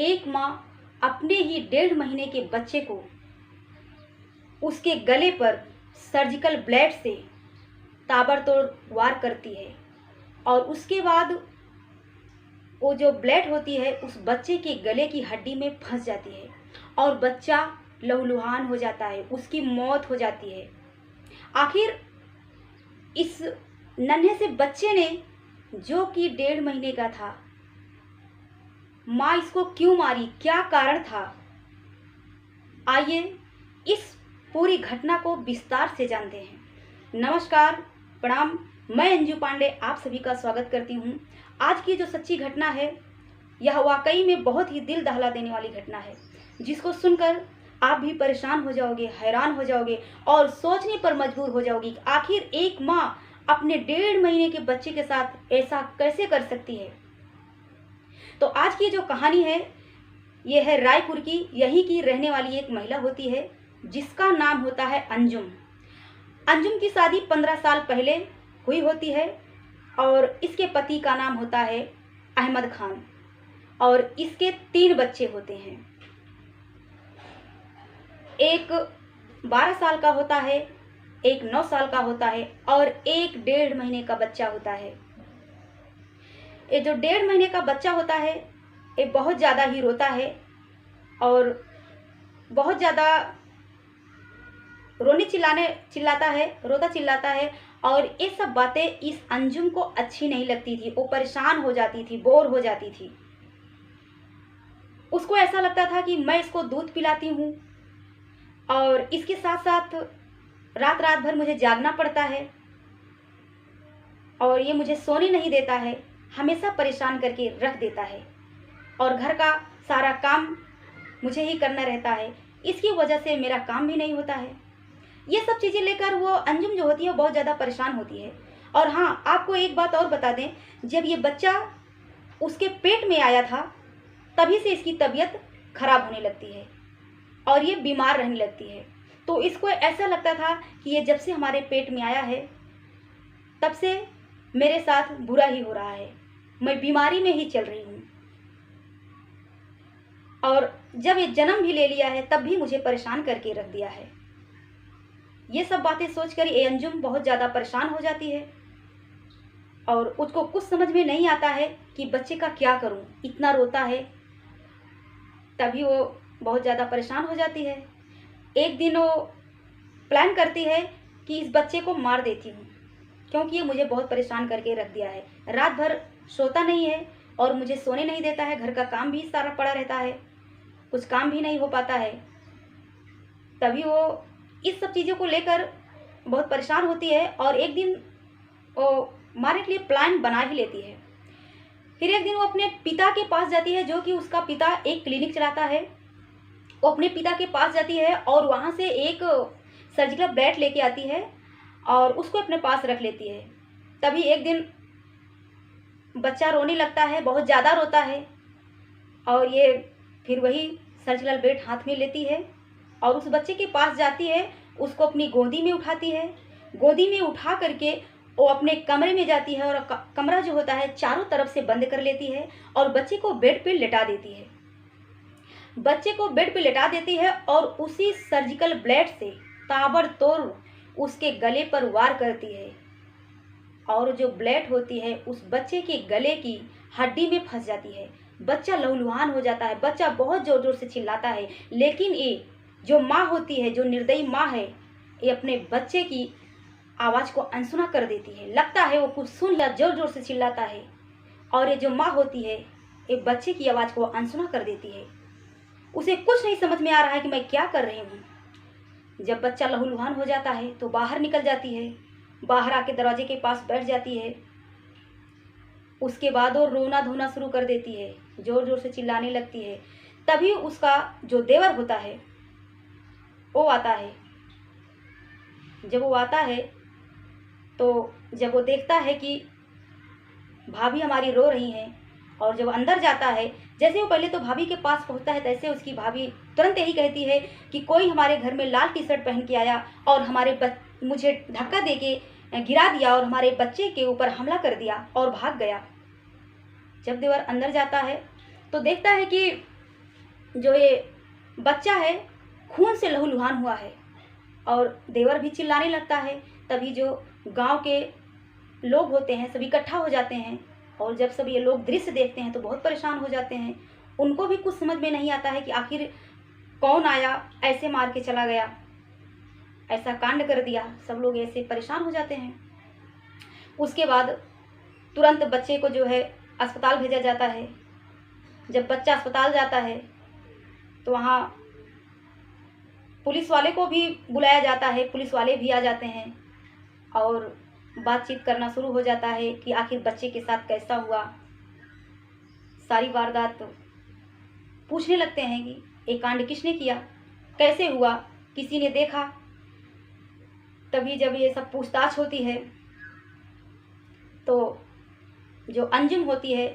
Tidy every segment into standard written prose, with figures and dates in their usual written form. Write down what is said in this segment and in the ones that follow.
एक माँ अपने ही 1.5 महीने के बच्चे को उसके गले पर सर्जिकल ब्लेड से ताबड़तोड़ वार करती है और उसके बाद वो जो ब्लेड होती है उस बच्चे के गले की हड्डी में फंस जाती है और बच्चा लहूलुहान हो जाता है, उसकी मौत हो जाती है। आखिर इस नन्हे से बच्चे ने, जो कि 1.5 महीने का था, माँ इसको क्यों मारी, क्या कारण था? आइए इस पूरी घटना को विस्तार से जानते हैं। नमस्कार, प्रणाम, मैं अंजू पांडे आप सभी का स्वागत करती हूँ। आज की जो सच्ची घटना है, यह वाकई में बहुत ही दिल दहला देने वाली घटना है, जिसको सुनकर आप भी परेशान हो जाओगे, हैरान हो जाओगे और सोचने पर मजबूर हो जाओगी कि आखिर एक माँ अपने 1.5 महीने के बच्चे के साथ ऐसा कैसे कर सकती है। तो आज की जो कहानी है, ये है रायपुर की, यहीं की रहने वाली एक महिला होती है जिसका नाम होता है अंजुम। अंजुम की शादी 15 साल पहले हुई होती है और इसके पति का नाम होता है अहमद खान और इसके 3 बच्चे होते हैं। एक 12 साल का होता है, एक 9 साल का होता है और एक 1.5 महीने का बच्चा होता है। ये जो 1.5 महीने का बच्चा होता है, ये बहुत ज़्यादा ही रोता है और बहुत ज़्यादा रोता चिल्लाता है और ये सब बातें इस अंजुम को अच्छी नहीं लगती थी। वो परेशान हो जाती थी, बोर हो जाती थी। उसको ऐसा लगता था कि मैं इसको दूध पिलाती हूँ और इसके साथ साथ रात रात भर मुझे जागना पड़ता है और ये मुझे सोने नहीं देता है, हमेशा परेशान करके रख देता है और घर का सारा काम मुझे ही करना रहता है। इसकी वजह से मेरा काम भी नहीं होता है। ये सब चीज़ें लेकर वो अंजुम जो होती है बहुत ज़्यादा परेशान होती है। और हाँ, आपको एक बात और बता दें, जब ये बच्चा उसके पेट में आया था तभी से इसकी तबीयत खराब होने लगती है और ये बीमार रहने लगती है। तो इसको ऐसा लगता था कि ये जब से हमारे पेट में आया है तब से मेरे साथ बुरा ही हो रहा है, मैं बीमारी में ही चल रही हूँ और जब ये जन्म भी ले लिया है तब भी मुझे परेशान करके रख दिया है। ये सब बातें सोचकर ये अंजुम बहुत ज़्यादा परेशान हो जाती है और उसको कुछ समझ में नहीं आता है कि बच्चे का क्या करूं, इतना रोता है। तभी वो बहुत ज़्यादा परेशान हो जाती है। एक दिन वो प्लान करती है कि इस बच्चे को मार देती हूँ, क्योंकि ये मुझे बहुत परेशान करके रख दिया है। रात भर सोता नहीं है और मुझे सोने नहीं देता है। घर का काम भी सारा पड़ा रहता है, कुछ काम भी नहीं हो पाता है। तभी वो इस सब चीज़ों को लेकर बहुत परेशान होती है और एक दिन वो मारने के लिए प्लान बना ही लेती है। फिर एक दिन वो अपने पिता के पास जाती है, जो कि उसका पिता एक क्लिनिक चलाता है। वो अपने पिता के पास जाती है और वहाँ से एक सर्जिकल ब्लेड लेके आती है और उसको अपने पास रख लेती है। तभी एक दिन बच्चा रोने लगता है, बहुत ज़्यादा रोता है और ये फिर वही सर्जिकल ब्लेड हाथ में लेती है और उस बच्चे के पास जाती है, उसको अपनी गोदी में उठाती है। गोदी में उठा करके वो अपने कमरे में जाती है और कमरा जो होता है चारों तरफ से बंद कर लेती है और बच्चे को बेड पे लेटा देती है। बच्चे को बेड पे लेटा देती है और उसी सर्जिकल ब्लेड से ताबड़तोड़ उसके गले पर वार करती है और जो ब्लेड होती है उस बच्चे के गले की हड्डी में फंस जाती है। बच्चा लहूलुहान हो जाता है, बच्चा बहुत ज़ोर ज़ोर से चिल्लाता है, लेकिन ये जो माँ होती है, जो निर्दयी माँ है, ये अपने बच्चे की आवाज़ को अनसुना कर देती है। लगता है वो कुछ सुन या ज़ोर ज़ोर से चिल्लाता है और ये जो माँ होती है ये बच्चे की आवाज़ को अनसुना कर देती है। उसे कुछ नहीं समझ में आ रहा है कि मैं क्या कर रही हूँ। जब बच्चा लहूलुहान हो जाता है तो बाहर निकल जाती है, बाहर आके दरवाजे के पास बैठ जाती है। उसके बाद वो रोना धोना शुरू कर देती है, ज़ोर ज़ोर से चिल्लाने लगती है। तभी उसका जो देवर होता है वो आता है। जब वो आता है तो जब वो देखता है कि भाभी हमारी रो रही हैं और जब अंदर जाता है, जैसे वो पहले तो भाभी के पास पहुंचता है, तैसे उसकी भाभी तुरंत यही कहती है कि कोई हमारे घर में लाल टी शर्ट पहन के आया और मुझे धक्का दे के गिरा दिया और हमारे बच्चे के ऊपर हमला कर दिया और भाग गया। जब देवर अंदर जाता है तो देखता है कि जो ये बच्चा है खून से लहूलुहान हुआ है और देवर भी चिल्लाने लगता है। तभी जो गांव के लोग होते हैं सभी इकट्ठा हो जाते हैं और जब सब ये लोग दृश्य देखते हैं तो बहुत परेशान हो जाते हैं। उनको भी कुछ समझ में नहीं आता है कि आखिर कौन आया ऐसे मार के चला गया, ऐसा कांड कर दिया। सब लोग ऐसे परेशान हो जाते हैं। उसके बाद तुरंत बच्चे को जो है अस्पताल भेजा जाता है। जब बच्चा अस्पताल जाता है तो वहाँ पुलिस वाले को भी बुलाया जाता है। पुलिस वाले भी आ जाते हैं और बातचीत करना शुरू हो जाता है कि आखिर बच्चे के साथ कैसा हुआ। सारी वारदात पूछने लगते हैं कि ये कांड किसने किया, कैसे हुआ, किसी ने देखा। तभी जब ये सब पूछताछ होती है तो जो अंजुम होती है,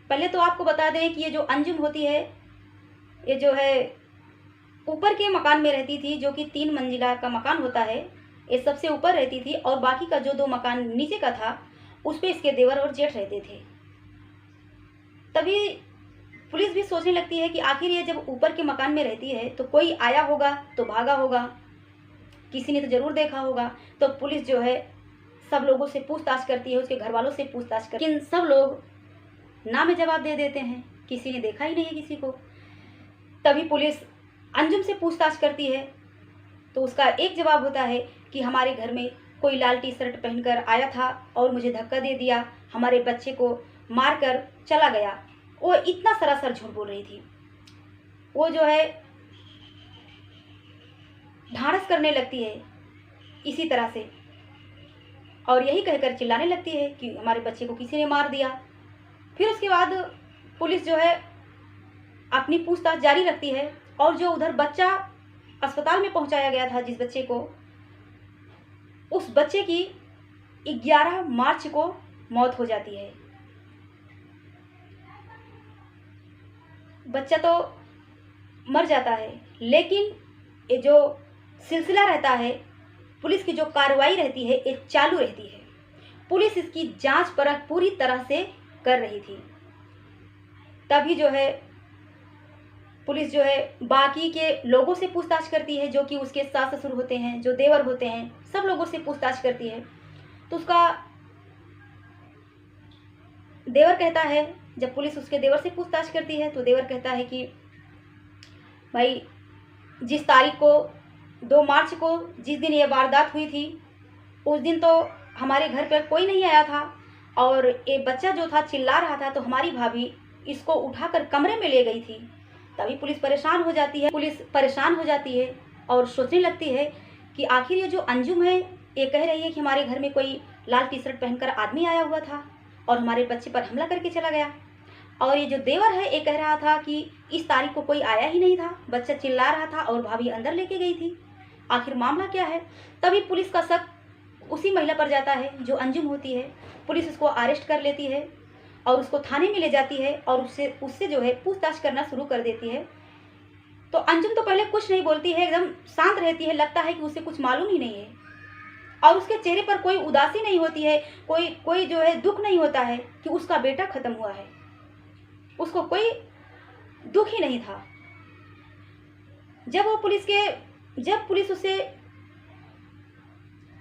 पहले तो आपको बता दें कि ये जो अंजुम होती है ये जो है ऊपर के मकान में रहती थी, जो कि 3 मंजिला का मकान होता है। ये सबसे ऊपर रहती थी और बाकी का जो 2 मकान नीचे का था उस पे इसके देवर और जेठ रहते थे। तभी पुलिस भी सोचने लगती है कि आखिर ये जब ऊपर के मकान में रहती है तो कोई आया होगा तो भागा होगा, किसी ने तो ज़रूर देखा होगा। तो पुलिस जो है सब लोगों से पूछताछ करती है, उसके घर वालों से पूछताछ करती है, लेकिन सब लोग ना में जवाब दे देते हैं, किसी ने देखा ही नहीं है किसी को। तभी पुलिस अंजुम से पूछताछ करती है तो उसका एक जवाब होता है कि हमारे घर में कोई लाल टी शर्ट पहनकर आया था और मुझे धक्का दे दिया, हमारे बच्चे को मारकर चला गया। वो इतना सरासर झूठ बोल रही थी। वो जो है ढाढ़स करने लगती है इसी तरह से और यही कहकर चिल्लाने लगती है कि हमारे बच्चे को किसी ने मार दिया। फिर उसके बाद पुलिस जो है अपनी पूछताछ जारी रखती है और जो उधर बच्चा अस्पताल में पहुंचाया गया था, जिस बच्चे को, उस बच्चे की 11 मार्च को मौत हो जाती है। बच्चा तो मर जाता है, लेकिन ये जो सिलसिला रहता है, पुलिस की जो कार्रवाई रहती है ये चालू रहती है। पुलिस इसकी जांच परख पूरी तरह से कर रही थी। तभी जो है पुलिस जो है बाकी के लोगों से पूछताछ करती है, जो कि उसके सास ससुर होते हैं, जो देवर होते हैं, सब लोगों से पूछताछ करती है। तो उसका देवर कहता है, जब पुलिस उसके देवर से पूछताछ करती है तो देवर कहता है कि भाई जिस तारीख को 2 मार्च को जिस दिन ये वारदात हुई थी उस दिन तो हमारे घर पर कोई नहीं आया था और ये बच्चा जो था चिल्ला रहा था तो हमारी भाभी इसको उठाकर कमरे में ले गई थी। तभी पुलिस परेशान हो जाती है और सोचने लगती है कि आखिर ये जो अंजुम है ये कह रही है कि हमारे घर में कोई लाल टी शर्ट पहनकर आदमी आया हुआ था और हमारे बच्चे पर हमला करके चला गया। और ये जो देवर है ये कह रहा था कि इस तारीख को कोई आया ही नहीं था, बच्चा चिल्ला रहा था और भाभी अंदर लेके गई थी। आखिर मामला क्या है? तभी पुलिस का शक उसी महिला पर जाता है जो अंजुम होती है। पुलिस उसको अरेस्ट कर लेती है और उसको थाने में ले जाती है और उससे जो है पूछताछ करना शुरू कर देती है। तो अंजुम तो पहले कुछ नहीं बोलती है, एकदम शांत रहती है, लगता है कि उसे कुछ मालूम ही नहीं है और उसके चेहरे पर कोई उदासी नहीं होती है, कोई जो है दुख नहीं होता है कि उसका बेटा खत्म हुआ है। उसको कोई दुख ही नहीं था। जब पुलिस उससे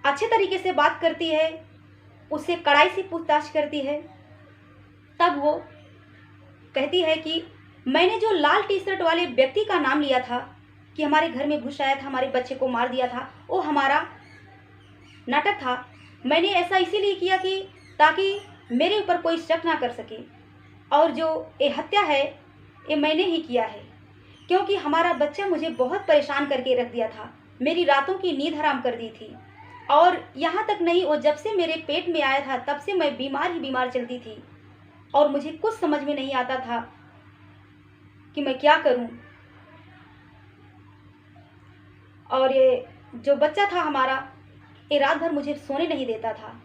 अच्छे तरीके से बात करती है, उससे कड़ाई से पूछताछ करती है, तब वो कहती है कि मैंने जो लाल टी शर्ट वाले व्यक्ति का नाम लिया था कि हमारे घर में घुस आया था, हमारे बच्चे को मार दिया था, वो हमारा नाटक था। मैंने ऐसा इसीलिए किया कि ताकि मेरे ऊपर कोई शक ना कर सके और जो ये हत्या है ये मैंने ही किया है, क्योंकि हमारा बच्चा मुझे बहुत परेशान करके रख दिया था, मेरी रातों की नींद हराम कर दी थी। और यहाँ तक नहीं, वो जब से मेरे पेट में आया था तब से मैं बीमार ही बीमार चलती थी और मुझे कुछ समझ में नहीं आता था कि मैं क्या करूं। और ये जो बच्चा था हमारा, ये रात भर मुझे सोने नहीं देता था,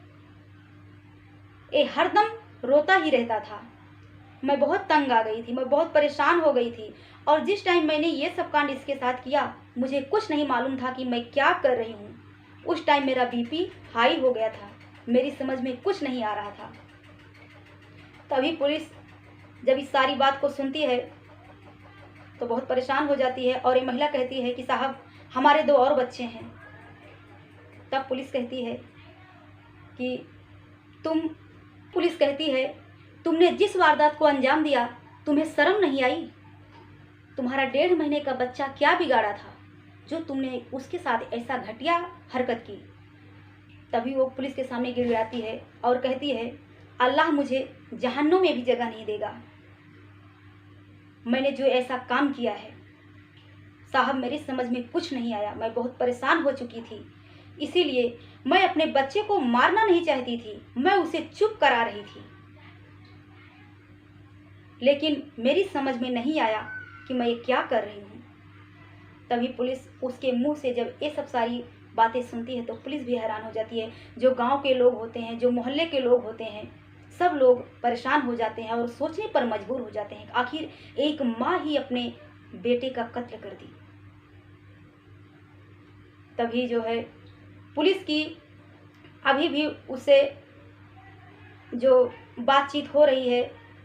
ये हरदम रोता ही रहता था। मैं बहुत तंग आ गई थी, मैं बहुत परेशान हो गई थी और जिस टाइम मैंने ये सब कांड इसके साथ किया मुझे कुछ नहीं मालूम था कि मैं क्या कर रही हूँ। उस टाइम मेरा बीपी हाई हो गया था, मेरी समझ में कुछ नहीं आ रहा था। तभी पुलिस जब इस सारी बात को सुनती है तो बहुत परेशान हो जाती है और ये महिला कहती है कि साहब हमारे 2 और बच्चे हैं। तब पुलिस कहती है कि पुलिस कहती है तुमने जिस वारदात को अंजाम दिया तुम्हें शर्म नहीं आई? तुम्हारा 1.5 महीने का बच्चा क्या बिगाड़ा था जो तुमने उसके साथ ऐसा घटिया हरकत की? तभी वो पुलिस के सामने गिड़गिड़ाती है और कहती है अल्लाह मुझे जहन्नुम में भी जगह नहीं देगा। मैंने जो ऐसा काम किया है साहब मेरी समझ में कुछ नहीं आया, मैं बहुत परेशान हो चुकी थी, इसीलिए मैं अपने बच्चे को मारना नहीं चाहती थी, मैं उसे चुप करा रही थी, लेकिन मेरी समझ में नहीं आया कि मैं ये क्या कर रही हूँ। तभी पुलिस उसके मुंह से जब ये सब सारी बातें सुनती है तो पुलिस भी हैरान हो जाती है। जो गांव के लोग होते हैं, जो मोहल्ले के लोग होते हैं, सब लोग परेशान हो जाते हैं और सोचने पर मजबूर हो जाते हैं आखिर एक माँ ही अपने बेटे का कत्ल कर दी। तभी जो है पुलिस की अभी भी उससे जो बातचीत हो रही है,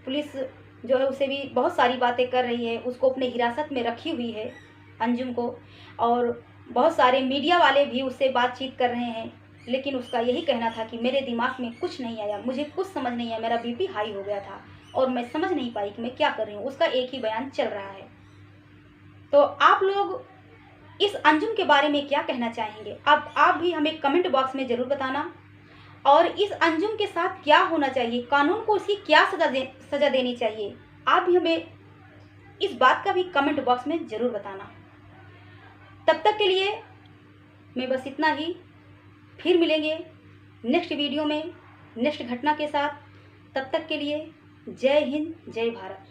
पुलिस जो है उसे भी बहुत सारी बातें कर रही है, उसको अपने हिरासत में रखी हुई है अंजुम को, और बहुत सारे मीडिया वाले भी उससे बातचीत कर रहे हैं, लेकिन उसका यही कहना था कि मेरे दिमाग में कुछ नहीं आया, मुझे कुछ समझ नहीं आया, मेरा बीपी हाई हो गया था और मैं समझ नहीं पाई कि मैं क्या कर रही हूँ। उसका एक ही बयान चल रहा है। तो आप लोग इस अंजुम के बारे में क्या कहना चाहेंगे? अब आप भी हमें कमेंट बॉक्स में ज़रूर बताना, और इस अंजुम के साथ क्या होना चाहिए, कानून को उसकी क्या सज़ा देनी चाहिए, आप भी हमें इस बात का भी कमेंट बॉक्स में ज़रूर बताना। तब तक के लिए मैं बस इतना ही, फिर मिलेंगे नेक्स्ट वीडियो में नेक्स्ट घटना के साथ। तब तक के लिए जय हिंद, जय भारत।